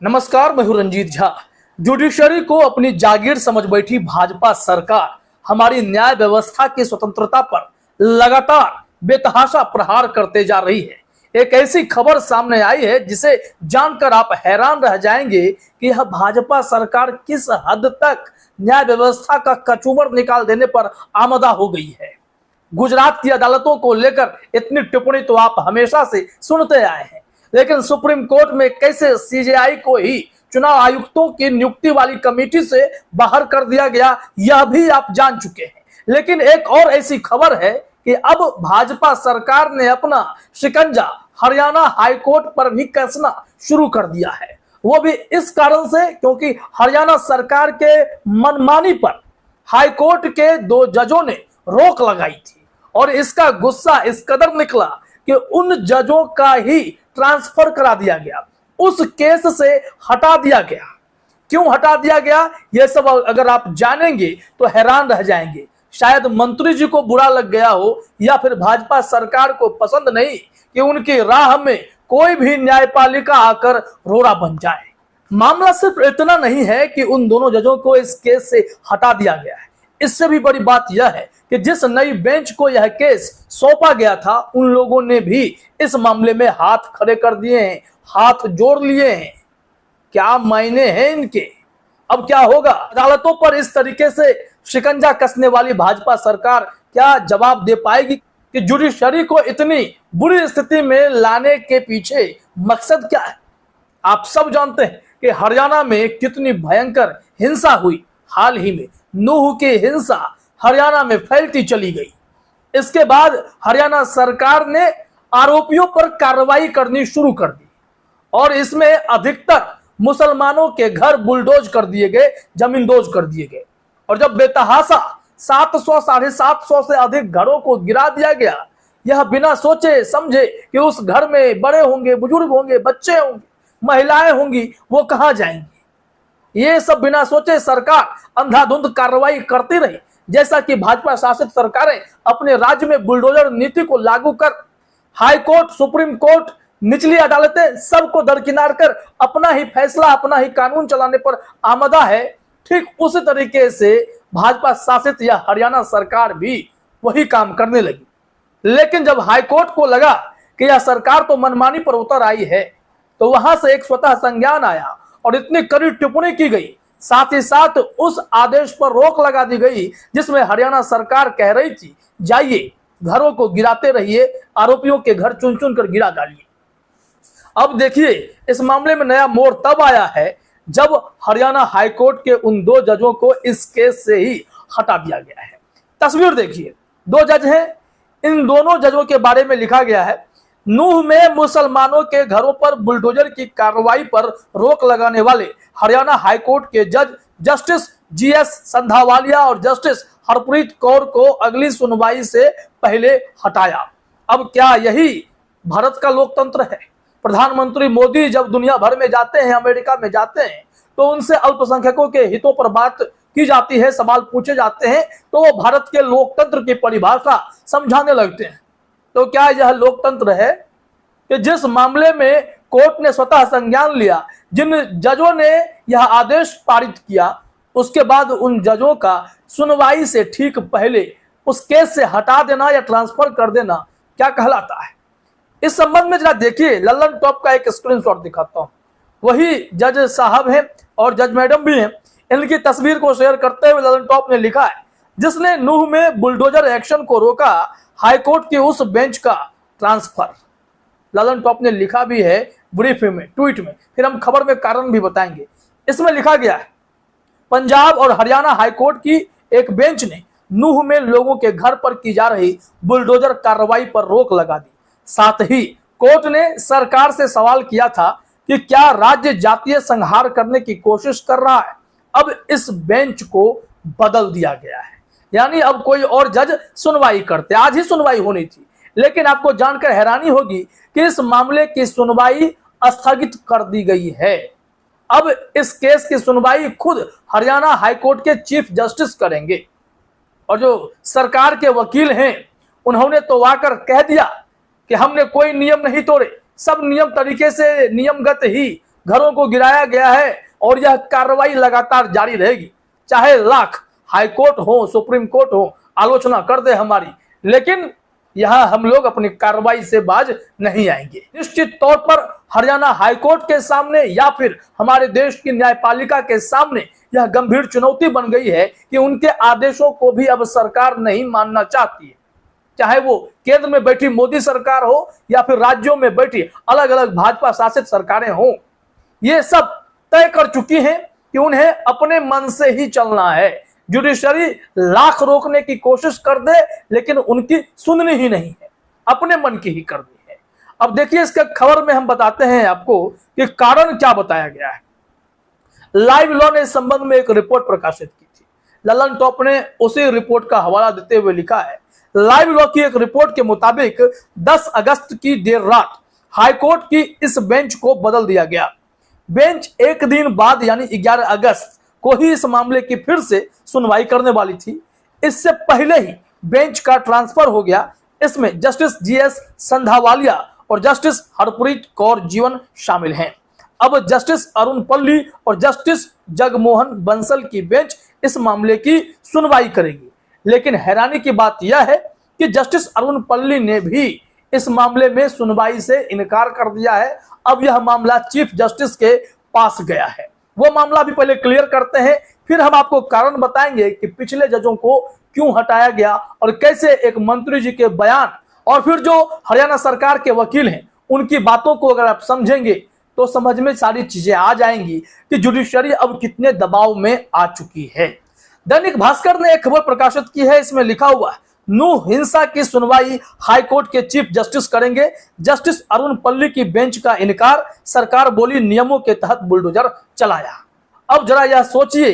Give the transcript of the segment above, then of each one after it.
नमस्कार, मैं हूं रंजीत झा। जुडिशरी को अपनी जागीर समझ बैठी भाजपा सरकार हमारी न्याय व्यवस्था की स्वतंत्रता पर लगातार बेतहाशा प्रहार करते जा रही है। एक ऐसी खबर सामने आई है जिसे जानकर आप हैरान रह जाएंगे कि यह भाजपा सरकार किस हद तक न्याय व्यवस्था का कचूमर निकाल देने पर आमदा हो गई है। गुजरात की अदालतों को लेकर इतनी टिप्पणी तो आप हमेशा से सुनते आए हैं, लेकिन सुप्रीम कोर्ट में कैसे सीजेआई को ही चुनाव आयुक्तों की नियुक्ति वाली कमेटी से बाहर कर दिया गया, यह भी आप जान चुके हैं। लेकिन एक और ऐसी खबर है कि अब भाजपा सरकार ने अपना शिकंजा हरियाणा हाईकोर्ट पर भी कसना शुरू कर दिया है। वो भी इस कारण से क्योंकि हरियाणा सरकार के मनमानी पर हाईकोर्ट के 2 जजों ने रोक लगाई थी और इसका गुस्सा इस कदर निकला कि उन जजों का ही ट्रांसफर करा दिया गया, उस केस से हटा दिया गया। क्यों हटा दिया गया, यह सब अगर आप जानेंगे तो हैरान रह जाएंगे। शायद मंत्री जी को बुरा लग गया हो या फिर भाजपा सरकार को पसंद नहीं कि उनकी राह में कोई भी न्यायपालिका आकर रोड़ा बन जाए। मामला सिर्फ इतना नहीं है कि उन दोनों जजों को इस केस से हटा दिया गया है, इससे भी बड़ी बात यह है कि जिस नई बेंच को यह केस सौंपा गया था उन लोगों ने भी इस मामले में हाथ खड़े कर दिए हैं, हाथ जोड़ लिए हैं। क्या मायने हैं इनके? अब क्या होगा? अदालतों पर इस तरीके से शिकंजा कसने वाली भाजपा सरकार क्या जवाब दे पाएगी कि जुडिशरी को इतनी बुरी स्थिति में लाने के पीछे मकसद क्या है? आप सब जानते हैं कि हरियाणा में कितनी भयंकर हिंसा हुई। हाल ही में नूह की हिंसा हरियाणा में फैलती चली गई। इसके बाद हरियाणा सरकार ने आरोपियों पर कार्रवाई करनी शुरू कर दी और इसमें अधिकतर मुसलमानों के घर बुलडोज कर दिए गए, जमींदोज कर दिए गए। और जब बेतहाशा 700 साढ़े 700 से अधिक घरों को गिरा दिया गया, यह बिना सोचे समझे कि उस घर में बड़े होंगे, बुजुर्ग होंगे, बच्चे होंगे, महिलाएं होंगी, वो कहां जाएंगी। ये सब बिना सोचे सरकार अंधाधुंध कार्रवाई करती रही, जैसा कि भाजपा शासित सरकारें अपने राज्य में बुलडोजर नीति को लागू कर हाई कोर्ट, सुप्रीम कोर्ट, निचली अदालतें सबको दरकिनार कर अपना ही फैसला, अपना ही कानून चलाने पर आमदा है। ठीक उसी तरीके से भाजपा शासित या हरियाणा सरकार भी वही काम करने लगी। लेकिन जब हाई कोर्ट को लगा कि यह सरकार तो मनमानी पर उतर आई है, तो वहां से एक स्वतः संज्ञान आया और इतनी कड़ी टिप्पणी की गई, साथ ही साथ उस आदेश पर रोक लगा दी गई जिसमें हरियाणा सरकार कह रही थी जाइए घरों को गिराते रहिए, आरोपियों के घर चुन चुन कर गिरा डालिए। अब देखिए इस मामले में नया मोड़ तब आया है जब हरियाणा हाईकोर्ट के उन 2 जजों को इस केस से ही हटा दिया गया है। तस्वीर देखिए, 2 जज हैं, इन दोनों जजों के बारे में लिखा गया है नूह में मुसलमानों के घरों पर बुलडोजर की कार्रवाई पर रोक लगाने वाले हरियाणा हाईकोर्ट के जज जस्टिस जीएस संधावालिया और जस्टिस हरप्रीत कौर को अगली सुनवाई से पहले हटाया। अब क्या यही भारत का लोकतंत्र है? प्रधानमंत्री मोदी जब दुनिया भर में जाते हैं, अमेरिका में जाते हैं, तो उनसे अल्पसंख्यकों के हितों पर बात की जाती है, सवाल पूछे जाते हैं, तो वो भारत के लोकतंत्र की परिभाषा समझाने लगते हैं। तो क्या यह लोकतंत्र है कि जिस मामले में कोर्ट ने स्वतः संज्ञान लिया, जिन जजों ने यह आदेश पारित किया, उसके बाद उन जजों का सुनवाई से ठीक पहले उस केस से हटा देना या ट्रांसफर कर देना क्या कहलाता है? इस संबंध में जरा देखिए, लल्लन टॉप का एक स्क्रीनशॉट दिखाता हूं। वही जज साहब हैं और जज मैडम भी हैं। इनकी तस्वीर को शेयर करते हुए लल्लन टॉप ने लिखा है जिसने नूह में बुलडोजर एक्शन को रोका, हाईकोर्ट की उस बेंच का ट्रांसफर। ललन टॉप ने लिखा भी है ब्रीफ में, ट्वीट में, फिर हम खबर में कारण भी बताएंगे। इसमें लिखा गया है पंजाब और हरियाणा हाईकोर्ट की एक बेंच ने नूह में लोगों के घर पर की जा रही बुलडोजर कार्रवाई पर रोक लगा दी। साथ ही कोर्ट ने सरकार से सवाल किया था कि क्या राज्य जातीय संहार करने की कोशिश कर रहा है। अब इस बेंच को बदल दिया गया है, यानी अब कोई और जज सुनवाई करते। आज ही सुनवाई होनी थी, लेकिन आपको जानकर हैरानी होगी कि इस मामले की सुनवाई स्थगित कर दी गई है। अब इस केस की सुनवाई खुद हरियाणा हाईकोर्ट के चीफ जस्टिस करेंगे और जो सरकार के वकील हैं उन्होंने तो आकर कह दिया कि हमने कोई नियम नहीं तोड़े, सब नियम तरीके से नियमगत ही घरों को गिराया गया है और यह कार्रवाई लगातार जारी रहेगी। चाहे लाख हाईकोर्ट हो, सुप्रीम कोर्ट हो आलोचना कर दे हमारी, लेकिन यहां हम लोग अपनी कार्रवाई से बाज नहीं आएंगे। निश्चित तौर पर हरियाणा हाईकोर्ट के सामने या फिर हमारे देश की न्यायपालिका के सामने यह गंभीर चुनौती बन गई है कि उनके आदेशों को भी अब सरकार नहीं मानना चाहती है। चाहे वो केंद्र में बैठी मोदी सरकार हो या फिर राज्यों में बैठी अलग अलग भाजपा शासित सरकारें हो, ये सब तय कर चुकी हैं कि उन्हें अपने मन से ही चलना है। जुडिशरी लाख रोकने की कोशिश कर दे लेकिन उनकी सुननी ही नहीं है, अपने मन की ही करनी है। अब देखिए इसके खबर में हम बताते हैं आपको कि कारण क्या बताया गया है। लाइव लॉ ने इस संबंध में एक रिपोर्ट प्रकाशित की थी। ललन टॉप ने उसी रिपोर्ट का हवाला देते हुए लिखा है, लाइव लॉ की एक रिपोर्ट के मुताबिक 10 अगस्त की देर रात हाईकोर्ट की इस बेंच को बदल दिया गया। बेंच एक दिन बाद यानी 11 अगस्त को ही इस मामले की फिर से सुनवाई करने वाली थी। इससे पहले ही बेंच का ट्रांसफर हो गया। इसमें जस्टिस जीएस संधावालिया और जस्टिस हरप्रीत कौर जीवन शामिल हैं। अब जस्टिस अरुण पल्ली और जस्टिस जगमोहन बंसल की बेंच इस मामले की सुनवाई करेगी। लेकिन हैरानी की बात यह है कि जस्टिस अरुण पल्ली ने भी इस मामले में सुनवाई से इनकार कर दिया है। अब यह मामला चीफ जस्टिस के पास गया है। वो मामला भी पहले क्लियर करते हैं, फिर हम आपको कारण बताएंगे कि पिछले जजों को क्यों हटाया गया और कैसे एक मंत्री जी के बयान और फिर जो हरियाणा सरकार के वकील हैं उनकी बातों को अगर आप समझेंगे तो समझ में सारी चीजें आ जाएंगी कि जुडिशरी अब कितने दबाव में आ चुकी है। दैनिक भास्कर ने एक खबर प्रकाशित की है, इसमें लिखा हुआ है, नू हिंसा की सुनवाई हाईकोर्ट के चीफ जस्टिस करेंगे। जस्टिस अरुण पल्ली की बेंच का इनकार, सरकार बोली नियमों के तहत बुलडोजर चलाया। अब जरा यह सोचिए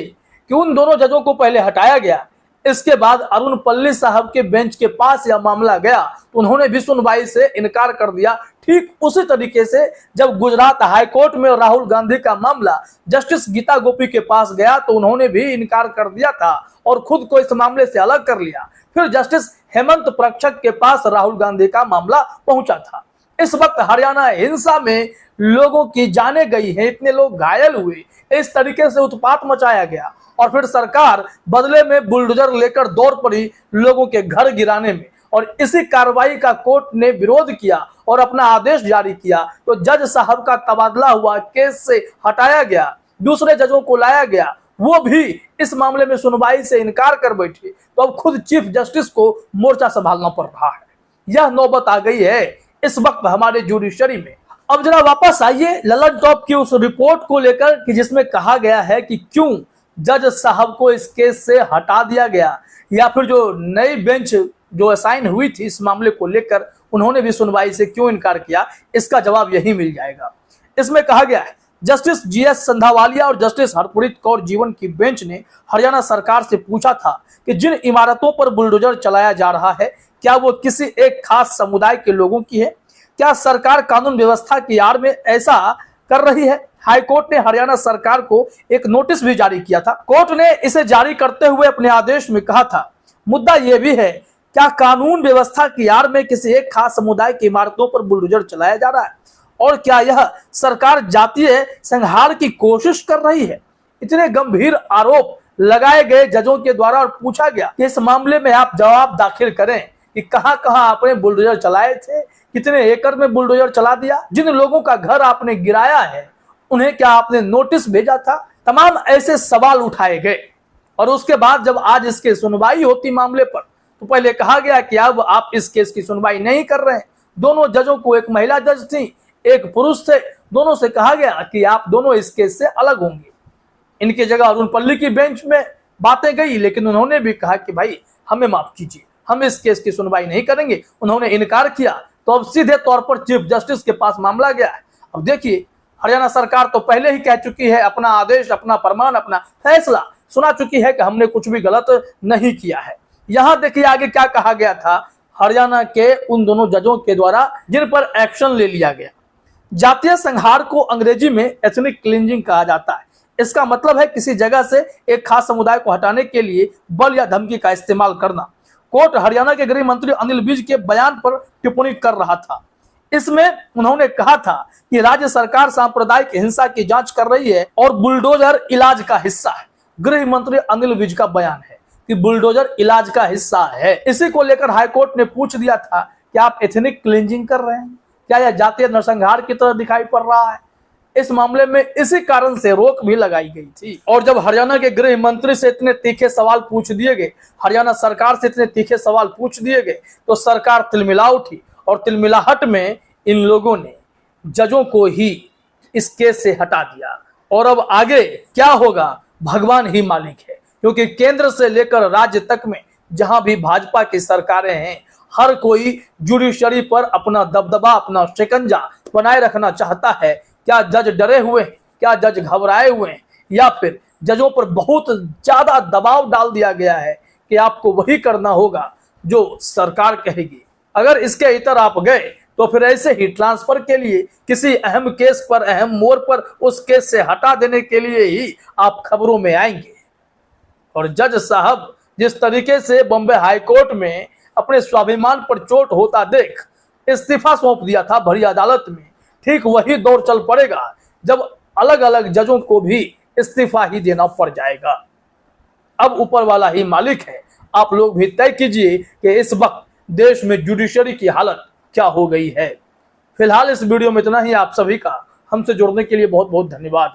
कि उन दोनों जजों को पहले हटाया गया, इसके बाद अरुण पल्ली साहब के बेंच के पास यह मामला गया तो उन्होंने भी सुनवाई से इनकार कर दिया। ठीक उसी तरीके से जब गुजरात हाईकोर्ट में राहुल गांधी का मामला जस्टिस गीता गोपी के पास गया तो उन्होंने भी इनकार कर दिया था और खुद को इस मामले से अलग कर लिया। फिर जस्टिस हेमंत प्रक्षक के पास राहुल गांधी का मामला पहुंचा था। इस वक्त हरियाणा हिंसा में लोगों की जाने गई है, इतने लोग घायल हुए, इस तरीके से उत्पात मचाया गया और फिर सरकार बदले में बुलडोजर लेकर दौड़ पड़ी लोगों के घर गिराने में। और इसी कार्रवाई का कोर्ट ने विरोध किया और अपना आदेश जारी किया तो जज साहब का तबादला हुआ, केस से हटाया गया, दूसरे जजों को लाया गया, वो भी इस मामले में सुनवाई से इनकार कर बैठे। तो अब खुद चीफ जस्टिस को मोर्चा संभालना पड़ रहा है। यह नौबत आ गई है इस वक्त हमारे जुडिशरी में। अब जरा वापस आइए ललन टॉप की उस रिपोर्ट को लेकर कि जिसमें कहा गया है कि क्यों जज साहब को इस केस से हटा दिया गया या फिर जो नई बेंच जो असाइन हुई थी इस मामले को लेकर उन्होंने भी सुनवाई से क्यों इनकार किया, इसका जवाब यही मिल जाएगा। इसमें कहा गया है, जस्टिस जीएस संधावालिया और जस्टिस हरप्रीत कौर जीवन की बेंच ने हरियाणा सरकार से पूछा था कि जिन इमारतों पर बुलडोजर चलाया जा रहा है क्या वो किसी एक खास समुदाय के लोगों की है? क्या सरकार कानून व्यवस्था की आड़ में ऐसा कर रही है? हाईकोर्ट ने हरियाणा सरकार को एक नोटिस भी जारी किया था। कोर्ट ने इसे जारी करते हुए अपने आदेश में कहा था, मुद्दा यह भी है क्या कानून व्यवस्था की आड़ में किसी एक खास समुदाय की इमारतों पर बुलडोजर चलाया जा रहा है और क्या यह सरकार जातीय संहार की कोशिश कर रही है? इतने गंभीर आरोप लगाए गए जजों के द्वारा और पूछा गया कि इस मामले में आप जवाब दाखिल करें कि कहां-कहां आपने बुलडोजर चलाए थे, कितने एकड़ में बुलडोजर चला दिया, जिन लोगों का घर आपने गिराया है उन्हें क्या आपने नोटिस भेजा था? तमाम ऐसे सवाल उठाए गए और उसके बाद जब आज इसके सुनवाई होती मामले पर तो पहले कहा गया कि अब आप इस केस की सुनवाई नहीं कर रहे हैं। दोनों जजों को, एक महिला जज थी, एक पुरुष थे, दोनों से कहा गया कि आप दोनों इस केस से अलग होंगे। इनकी जगह अरुण पल्ली की बेंच में बातें गई लेकिन उन्होंने भी कहा कि भाई हमें माफ कीजिए, हम इस केस की सुनवाई नहीं करेंगे। उन्होंने इनकार किया तो अब सीधे तौर पर चीफ जस्टिस के पास मामला गया है। अब देखिए हरियाणा सरकार तो पहले ही कह चुकी है, अपना आदेश, अपना फरमान, अपना फैसला सुना चुकी है कि हमने कुछ भी गलत नहीं किया है। यहां देखिए आगे क्या कहा गया था हरियाणा के उन दोनों जजों के द्वारा जिन पर एक्शन ले लिया गया। जातीय संहार को अंग्रेजी में एथनिक क्लींजिंग कहा जाता है। इसका मतलब है किसी जगह से एक खास समुदाय को हटाने के लिए बल या धमकी का इस्तेमाल करना। कोर्ट हरियाणा के गृह मंत्री अनिल विज के बयान पर टिप्पणी कर रहा था। इसमें उन्होंने कहा था कि राज्य सरकार सांप्रदायिक हिंसा की जांच कर रही है और बुलडोजर इलाज का हिस्सा है। गृह मंत्री अनिल विज का बयान है कि बुलडोजर इलाज का हिस्सा है। इसी को लेकर हाईकोर्ट ने पूछ दिया था कि आप एथनिक क्लींजिंग कर रहे हैं, क्या यह जातीय नरसंहार की तरह दिखाई पड़ रहा है। इस मामले में इसी कारण से रोक भी लगाई गई थी। और जब हरियाणा के गृह मंत्री से इतने तीखे सवाल पूछ दिए गए, हरियाणा सरकार से इतने तीखे सवाल पूछ दिए गए, तो सरकार तिलमिला उठी और तिलमिलाहट में इन लोगों ने जजों को ही इस केस से हटा दिया। और अब आगे क्या होगा भगवान ही मालिक है, क्योंकि केंद्र से लेकर राज्य तक में जहां भी भाजपा की सरकारें हैं, हर कोई जुडिशरी पर अपना दबदबा, अपना शिकंजा बनाए रखना चाहता है। क्या जज डरे हुए हैं, क्या जज घबराए हुए हैं, या फिर जजों पर बहुत ज्यादा दबाव डाल दिया गया है कि आपको वही करना होगा जो सरकार कहेगी। अगर इसके इतर आप गए तो फिर ऐसे ही ट्रांसफर के लिए किसी अहम केस पर, अहम मोड़ पर उस केस से हटा देने के लिए ही आप खबरों में आएंगे। और जज साहब जिस तरीके से बॉम्बे हाईकोर्ट में अपने स्वाभिमान पर चोट होता देख इस्तीफा सौंप दिया था बड़ी अदालत में, ठीक वही दौर चल पड़ेगा जब अलग अलग जजों को भी इस्तीफा ही देना पड़ जाएगा। अब ऊपर वाला ही मालिक है। आप लोग भी तय कीजिए कि इस वक्त देश में जुडिशरी की हालत क्या हो गई है। फिलहाल इस वीडियो में इतना ही। आप सभी का हमसे जुड़ने के लिए बहुत बहुत धन्यवाद।